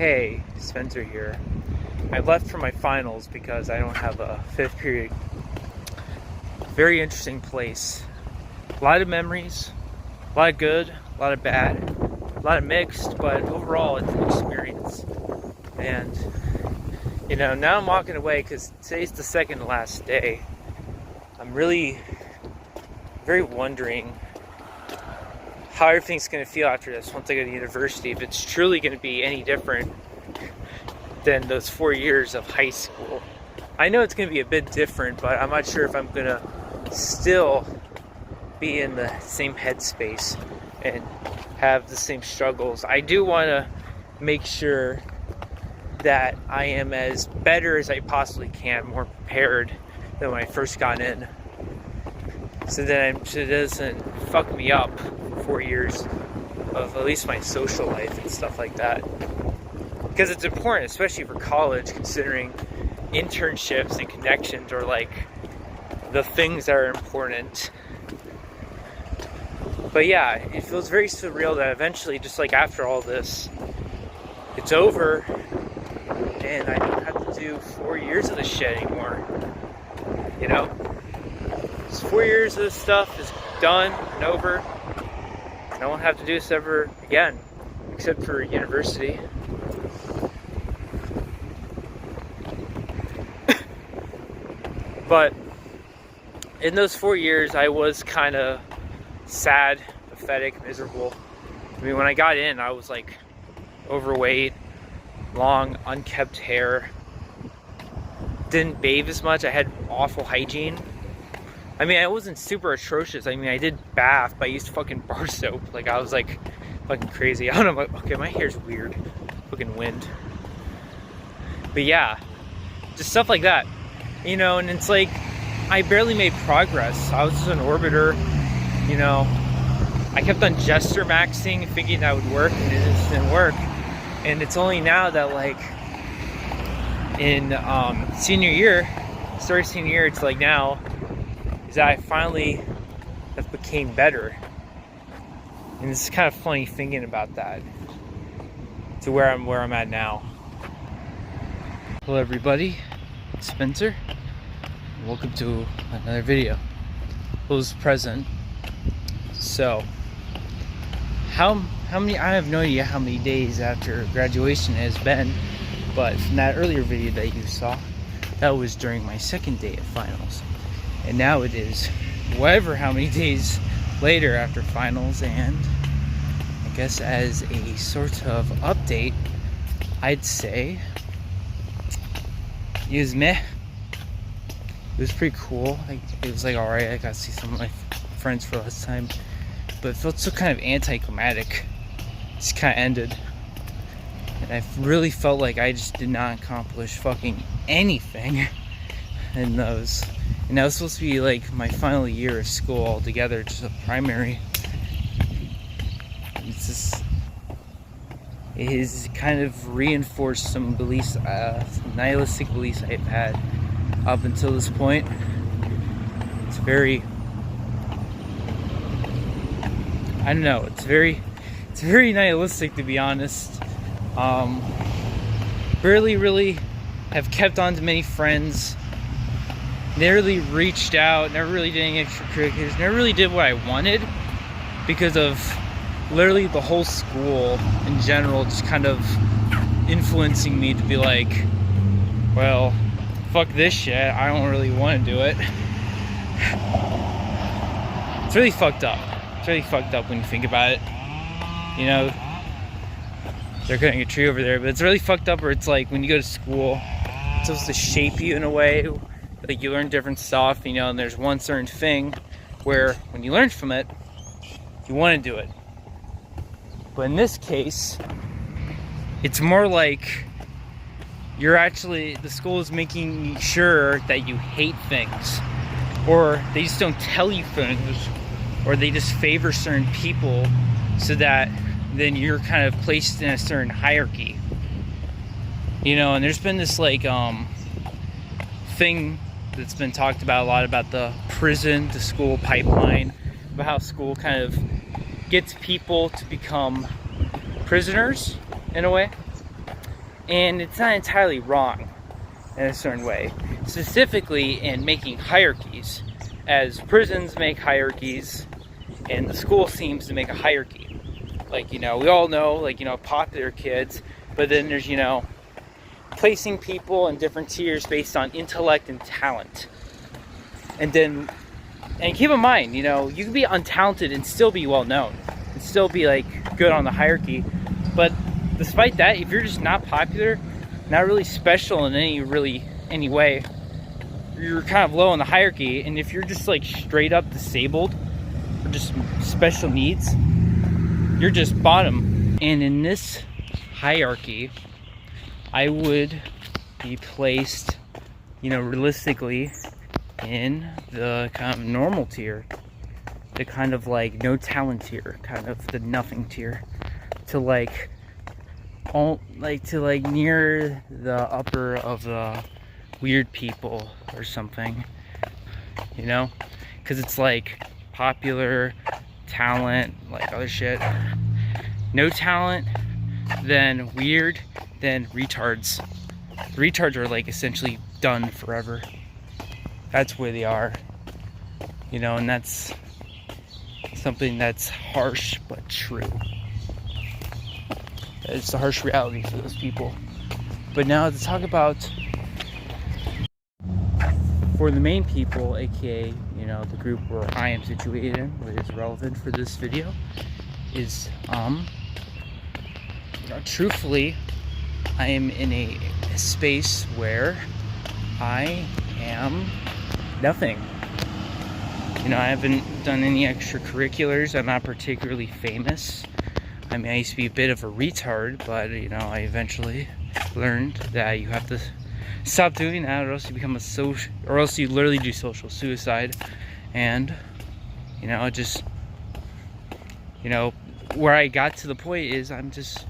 Hey, Spencer here. I left for my finals because I don't have a fifth period. Very interesting place. A lot of memories, a lot of good, a lot of bad, a lot of mixed, but overall it's an experience. And, now I'm walking away because today's the second to last day. I'm really very wondering how everything's going to feel after this once I go to university, if it's truly going to be any different than those 4 years of high school. I know it's going to be a bit different, but I'm not sure if I'm going to still be in the same headspace and have the same struggles. I do want to make sure that I am as better as I possibly can, more prepared than when I first got in, so that it doesn't fuck me up for 4 years of at least my social life and stuff like that. Because it's important, especially for college, considering internships and connections are like the things that are important. But yeah, it feels very surreal that eventually, just like after all this, it's over and I don't have to do 4 years of this shit anymore. This 4 years of this stuff is done and over. I won't have to do this ever again, except for university. But in those 4 years, I was kind of sad, pathetic, miserable. I mean, when I got in, I was like overweight, long, unkept hair, didn't bathe as much. I had awful hygiene. I mean, I wasn't super atrocious. I mean, I did bath, but I used fucking bar soap. Like, I was like fucking crazy. I don't know. Okay, my hair's weird. Fucking wind. But yeah, just stuff like that. And it's like, I barely made progress. I was just an orbiter. I kept on gesture maxing, thinking that would work, and it just didn't work. And it's only now that, like, in senior year, it's like now, is that I finally have became better. And it's kind of funny thinking about that, to where I'm at now. Hello everybody, it's Spencer. Welcome to another video. Who's present? So, how many? I have no idea how many days after graduation it has been, but from that earlier video that you saw, that was during my second day of finals, and now it is how many days later after finals. And I guess as a sort of update, I'd say it was meh. It was pretty cool. It was like alright. I got to see some of my friends for the last time, but it felt so kind of anticlimactic. It just kind of ended, and I really felt like I just did not accomplish fucking anything in those. And that was supposed to be like my final year of school altogether, just a primary. It has kind of reinforced some beliefs, some nihilistic beliefs I've had up until this point. It's very, I don't know, it's very nihilistic, to be honest. Barely really have kept on to many friends. Never really reached out, never really did any extracurriculars, never really did what I wanted because of literally the whole school in general just kind of influencing me to be like, well, fuck this shit, I don't really want to do it. It's really fucked up. It's really fucked up when you think about it. They're cutting a tree over there, but it's really fucked up where it's like when you go to school, it's supposed to shape you in a way. Like, you learn different stuff, and there's one certain thing where when you learn from it, you want to do it. But in this case, it's more like the school is making sure that you hate things, or they just don't tell you things, or they just favor certain people so that then you're kind of placed in a certain hierarchy. And there's been this like thing that's been talked about a lot about the prison to school pipeline, about how school kind of gets people to become prisoners in a way. And it's not entirely wrong in a certain way, specifically in making hierarchies, as prisons make hierarchies and the school seems to make a hierarchy. Like, you know, we all know, like, you know, popular kids, but then there's, you know, placing people in different tiers based on intellect and talent. And keep in mind, you know, you can be untalented and still be well known and still be like good on the hierarchy, but despite that, if you're just not popular, not really special in any way, you're kind of low on the hierarchy. And if you're just like straight up disabled or just special needs, you're just bottom. And in this hierarchy, I would be placed, you know, realistically in the kind of normal tier, the kind of like no talent tier, kind of the nothing tier, to like near the upper of the weird people or something, you know, because it's like popular, talent, like other shit, no talent, then weird, then retards. Retards are like essentially done forever. That's where they are, you know, and that's something that's harsh but true. It's a harsh reality for those people. But now to talk about for the main people, aka, you know, the group where I am situated in, what is relevant for this video, is you know, truthfully, I am in a space where I am nothing. You know, I haven't done any extracurriculars. I'm not particularly famous. I mean, I used to be a bit of a retard, but, you know, I eventually learned that you have to stop doing that, or else you become or else you literally do social suicide. And, you know, just, you know, where I got to the point is I'm just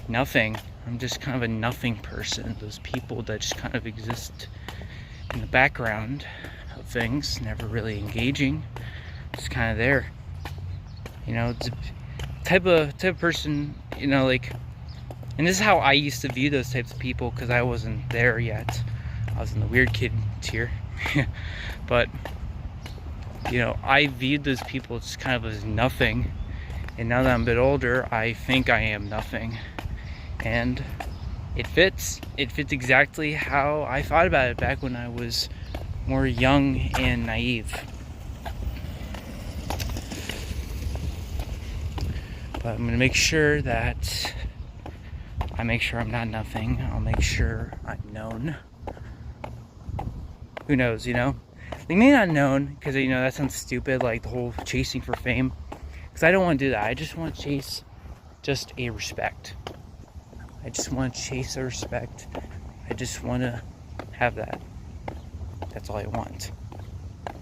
nothing. I'm just kind of a nothing person. Those people that just kind of exist in the background of things, never really engaging, just kind of there. You know, it's a type of person, you know, like, and this is how I used to view those types of people, because I wasn't there yet. I was in the weird kid tier. But, you know, I viewed those people just kind of as nothing. And now that I'm a bit older, I think I am nothing. And it fits exactly how I thought about it back when I was more young and naive. But I'm gonna make sure that I'm not nothing. I'll make sure I'm known. Who knows, you know? They may not known, because, you know, that sounds stupid, like the whole chasing for fame. Because I don't want to do that. I just want to chase just a respect. I just want to chase a respect. I just want to have that. That's all I want. I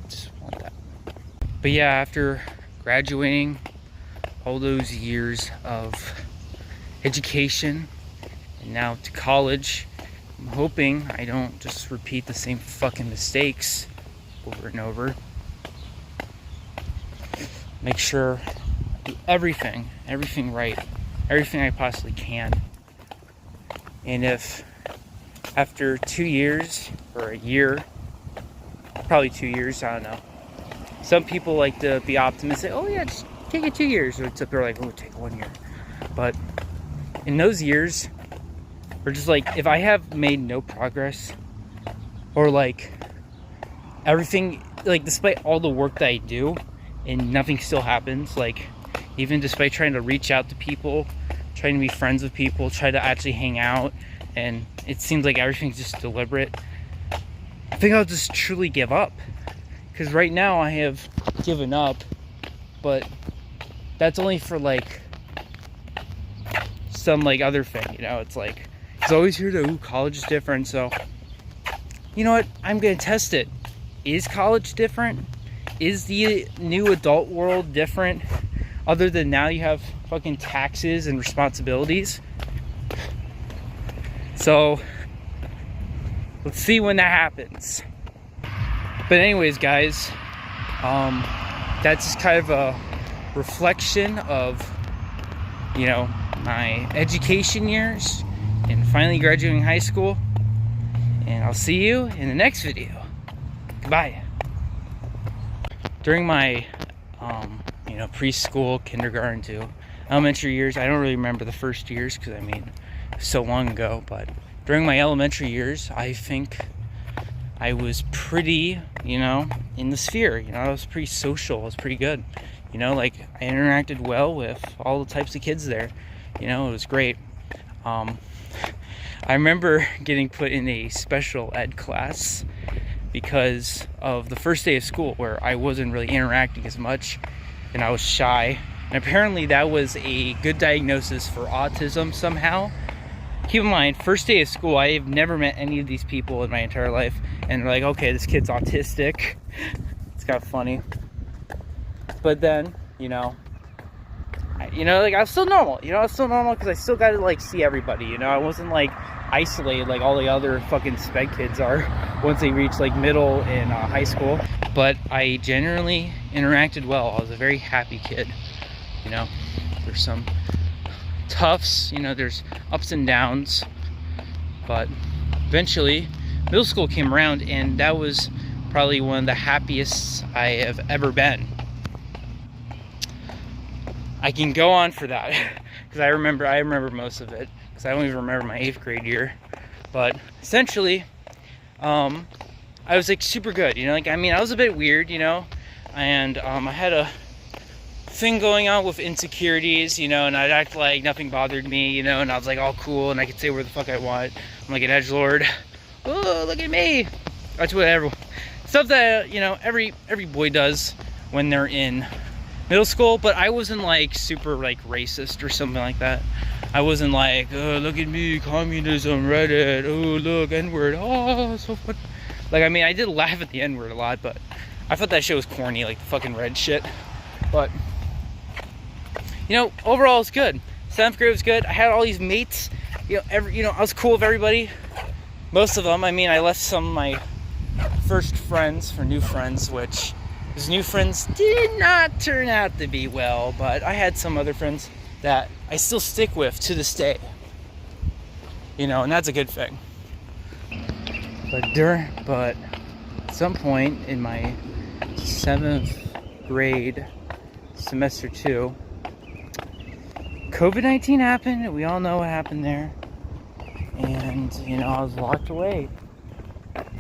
just want that. But yeah, after graduating all those years of education and now to college, I'm hoping I don't just repeat the same fucking mistakes over and over. Make sure I do everything right, everything I possibly can. And if after 2 years or a year, probably 2 years, I don't know. Some people like to be optimistic. Oh yeah, just take it 2 years. Or they're like, oh, take 1 year. But in those years, or just like if I have made no progress, or like everything, like despite all the work that I do and nothing still happens, like even despite trying to reach out to people, trying to be friends with people, try to actually hang out, and it seems like everything's just deliberate, I think I'll just truly give up. Because right now I have given up, but that's only for like some like other thing, you know. It's like it's always here to, ooh, college is different, so you know what, I'm gonna test it. Is college different? Is the new adult world different, other than now you have fucking taxes and responsibilities? So let's see when that happens. But anyways, guys, that's just kind of a reflection of, you know, my education years and finally graduating high school. And I'll see you in the next video. Goodbye. During my, preschool, kindergarten to elementary years, I don't really remember the first years because, it was so long ago. But during my elementary years, I think I was pretty, in the sphere. I was pretty social. I was pretty good. I interacted well with all the types of kids there. It was great. I remember getting put in a special ed class because of the first day of school where I wasn't really interacting as much and I was shy. And apparently that was a good diagnosis for autism somehow. Keep in mind, first day of school, I have never met any of these people in my entire life. And they're like, okay, this kid's autistic. It's kind of funny. But then, I was still normal. I was still normal because I still got to, see everybody. I wasn't, isolated like all the other fucking sped kids are once they reach, middle and high school. But I generally interacted well. I was a very happy kid. There's some toughs, there's ups and downs. But eventually, middle school came around, and that was probably one of the happiest I have ever been. I can go on for that because I remember most of it because I don't even remember my 8th grade year. But essentially, I was super good. I was a bit weird, and I had a thing going on with insecurities, and I'd act like nothing bothered me, and I was all cool, and I could say where the fuck I want. I'm like an edgelord. Oh, look at me. That's whatever stuff that every boy does when they're in middle school. But I wasn't super racist or something like that. I wasn't oh, look at me, communism, Reddit, oh look, N-word, oh so fun. I did laugh at the N-word a lot, but I thought that shit was corny, the fucking red shit. But overall it's good. 7th grade was good. I had all these mates. I was cool with everybody. Most of them. I left some of my first friends for new friends, which those new friends did not turn out to be well. But I had some other friends that I still stick with to this day. And that's a good thing. But at some point in my 7th grade, semester 2, COVID-19 happened. We all know what happened there. And, I was locked away.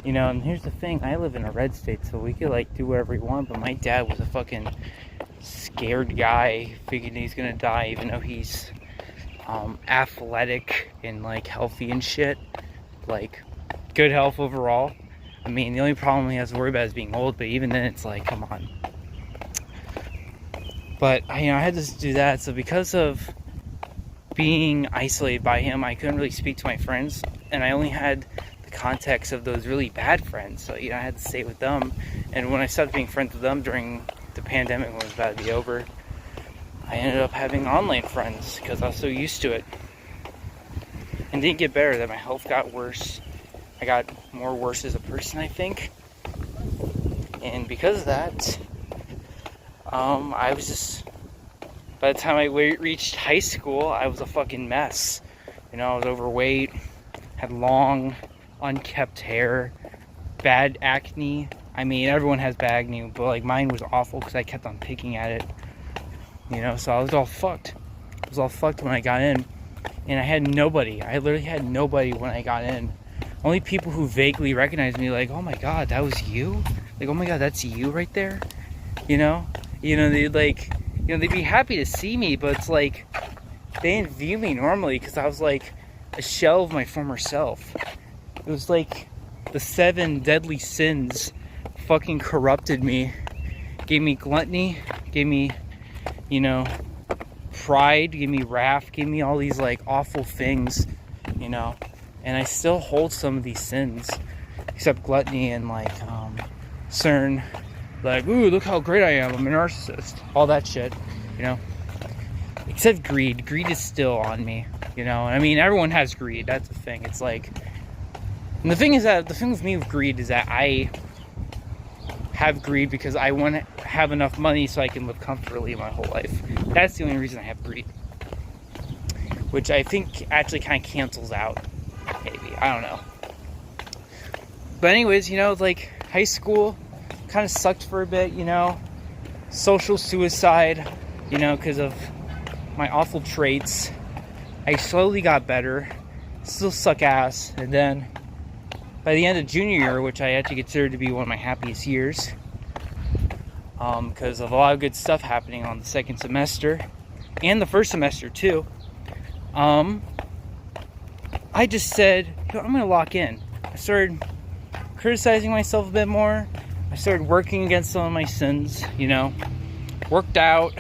And here's the thing. I live in a red state, so we could, do whatever we want. But my dad was a fucking scared guy, thinking he's gonna die, even though he's athletic and, healthy and shit. Good health overall. The only problem he has to worry about is being old. But even then, it's come on. But, I had to do that. So because of being isolated by him, I couldn't really speak to my friends, and I only had the context of those really bad friends, so I had to stay with them. And when I stopped being friends with them during the pandemic, when it was about to be over, I ended up having online friends because I was so used to it. And didn't get better, that my health got worse. I got more worse as a person, I think. And because of that, I was just, by the time I reached high school, I was a fucking mess. I was overweight, had long, unkept hair, bad acne. Everyone has bad acne, but mine was awful because I kept on picking at it. So I was all fucked. I was all fucked when I got in. And I had nobody. I literally had nobody when I got in. Only people who vaguely recognized me, oh my god, that was you? Oh my god, that's you right there? They'd be happy to see me, but it's they didn't view me normally because I was a shell of my former self. It was the 7 deadly sins fucking corrupted me. Gave me gluttony, gave me, pride, gave me wrath, gave me all these awful things, and I still hold some of these sins, except gluttony and certain ooh, look how great I am, I'm a narcissist, all that shit, except greed. Greed is still on me, everyone has greed. That's the thing. It's and the thing with me with greed is that I have greed because I want to have enough money so I can live comfortably my whole life. That's the only reason I have greed. which I think actually kind of cancels out, maybe, I don't know. But anyways, you know, like, high school kind of sucked for a bit, you know, social suicide, you know, because of my awful traits. I slowly got better, still suck ass, and then by the end of junior year, which I actually consider to be one of my happiest years, because of a lot of good stuff happening on the second semester, and the first semester too, I just said, I'm gonna lock in. I started criticizing myself a bit more. I started working against some of my sins, you know, worked out,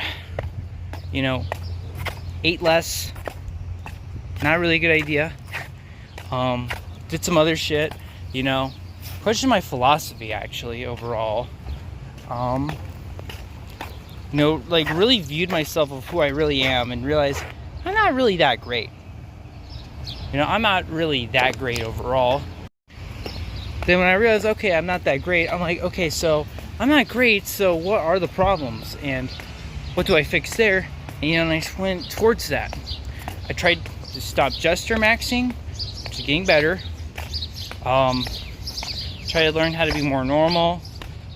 you know, ate less, not really a good idea. Did some other shit, you know, questioned my philosophy actually overall. You know, like really viewed myself of who I really am and realized I'm not really that great. You know, I'm not really that great overall. Then when I realized, okay, I'm not that great, I'm like, okay, so I'm not great, so what are the problems? And what do I fix there? And, you know, and I just went towards that. I tried to stop gesture maxing, which is getting better. Try to learn how to be more normal,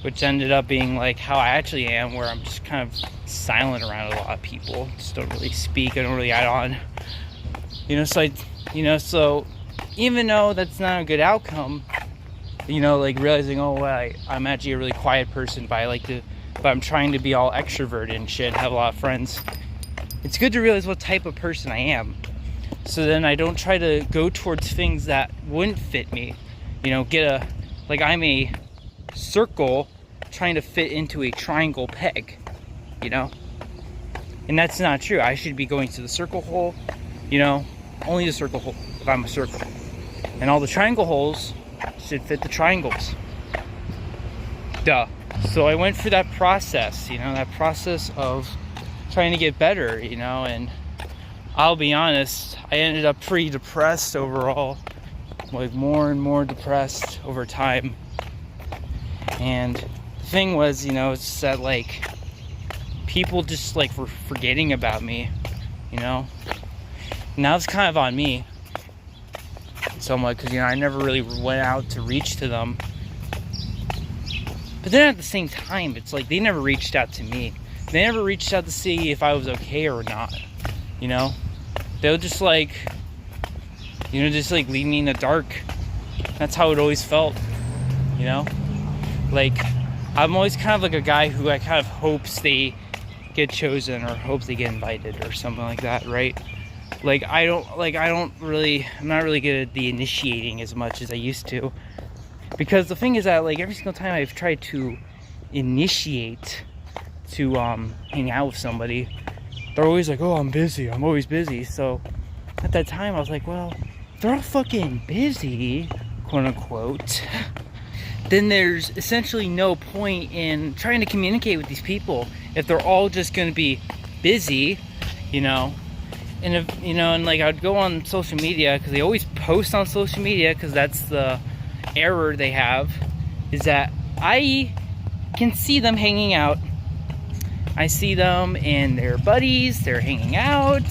which ended up being like how I actually am, where I'm just kind of silent around a lot of people. Just don't really speak, I don't really add on. You know, so even though that's not a good outcome, you know, like realizing, oh, well, I'm actually a really quiet person, but I'm trying to be all extroverted and shit, have a lot of friends. It's good to realize what type of person I am. So then I don't try to go towards things that wouldn't fit me. You know, I'm a circle trying to fit into a triangle peg, you know? And that's not true. I should be going to the circle hole, you know, only the circle hole if I'm a circle. And all the triangle holes should fit the triangles. Duh. So I went through that process, you know, that process of trying to get better, you know, and I'll be honest, I ended up pretty depressed overall, like more and more depressed over time. And the thing was, you know, it's that like people just like were forgetting about me, you know. Now it's kind of on me somewhat, because, you know, I never really went out to reach to them. But then at the same time, it's like they never reached out to me. They never reached out to see if I was okay or not, you know. They'll just like, you know, just like leave me in the dark. That's how it always felt, you know. Like, I'm always kind of like a guy who I kind of hopes they get chosen or hopes they get invited or something like that, right? Like, I'm not really good at the initiating as much as I used to. Because the thing is that, like, every single time I've tried to initiate to hang out with somebody, they're always like, oh, I'm busy, I'm always busy. So at that time I was like, well, they're all fucking busy, quote unquote, then there's essentially no point in trying to communicate with these people if they're all just going to be busy, you know. And if, you know, and like I'd go on social media, because they always post on social media, because that's the error they have, is that I can see them hanging out. I see them and their buddies, they're hanging out,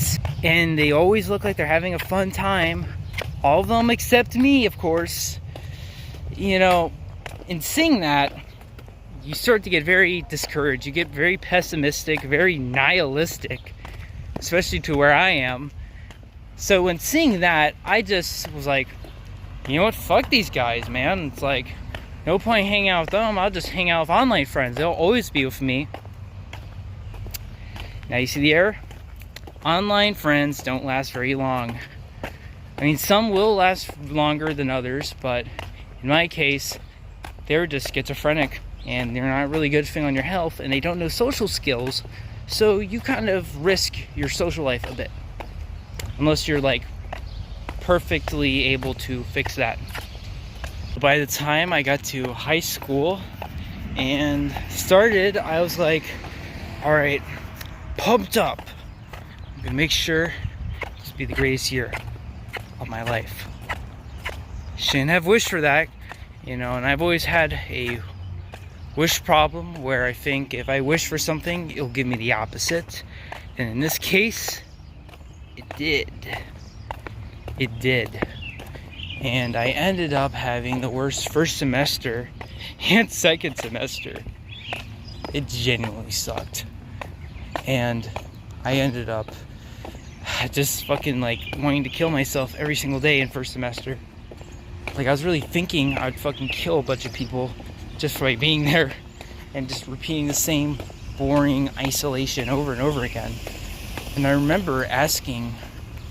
and they always look like they're having a fun time. All of them except me, of course. You know, in seeing that, you start to get very discouraged. You get very pessimistic, very nihilistic, especially to where I am. So when seeing that, I just was like, you know what, fuck these guys, man. It's like, no point hanging out with them. I'll just hang out with online friends. They'll always be with me. Now you see the error? Online friends don't last very long. I mean, some will last longer than others, but in my case, they're just schizophrenic and they're not really good thing on your health, and they don't know social skills, so you kind of risk your social life a bit. Unless you're like perfectly able to fix that. By the time I got to high school and started, I was like, all right, pumped up. I'm gonna make sure this will be the greatest year of my life. Shouldn't have wished for that, you know, and I've always had a wish problem where I think if I wish for something, it'll give me the opposite. And in this case, it did. It did. And I ended up having the worst first semester and second semester. It genuinely sucked. And I ended up just fucking like wanting to kill myself every single day in first semester. Like I was really thinking I'd fucking kill a bunch of people just by being there and just repeating the same boring isolation over and over again. And I remember asking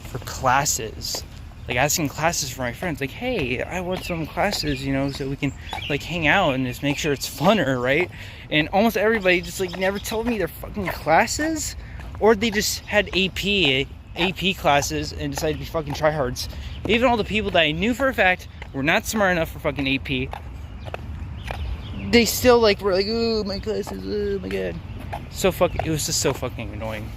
for classes. Like asking classes for my friends, like, hey, I want some classes, you know, so we can like hang out and just make sure it's funner, right? And almost everybody just like never told me their fucking classes, or they just had AP classes and decided to be fucking tryhards. Even all the people that I knew for a fact were not smart enough for fucking AP, they still like were like, oh, my classes, oh my god. It was just so fucking annoying.